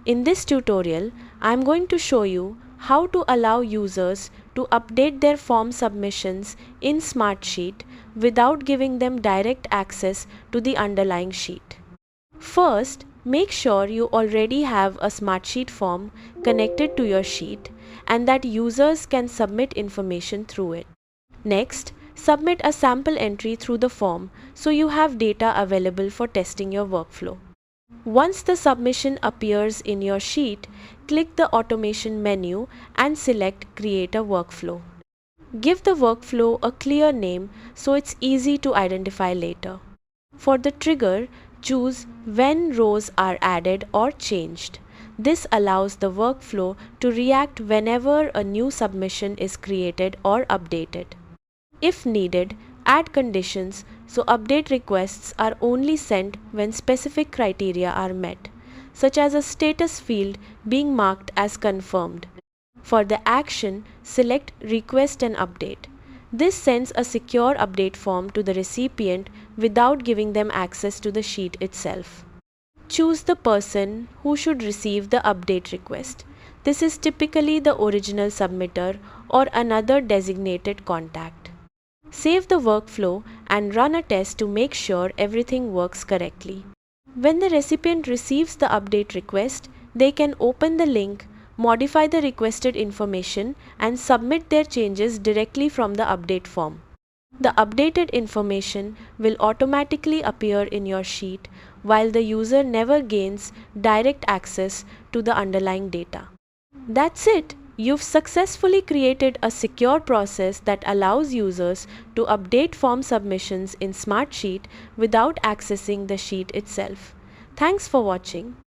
In this tutorial, I am going to show you how to allow users to update their form submissions in Smartsheet without giving them direct access to the underlying sheet. First, make sure you already have a Smartsheet form connected to your sheet and that users can submit information through it. Next, submit a sample entry through the form so you have data available for testing your workflow. Once the submission appears in your sheet, click the Automation menu and select Create a Workflow. Give the workflow a clear name so it's easy to identify later. For the trigger, choose when rows are added or changed. This allows the workflow to react whenever a new submission is created or updated. If needed, add conditions so update requests are only sent when specific criteria are met, such as a status field being marked as confirmed. For the action, select Request an Update. This sends a secure update form to the recipient without giving them access to the sheet itself. Choose the person who should receive the update request. This is typically the original submitter or another designated contact. Save the workflow and run a test to make sure everything works correctly. When the recipient receives the update request, they can open the link, modify the requested information, and submit their changes directly from the update form. The updated information will automatically appear in your sheet while the user never gains direct access to the underlying data. That's it! You've successfully created a secure process that allows users to update form submissions in Smartsheet without accessing the sheet itself. Thanks for watching.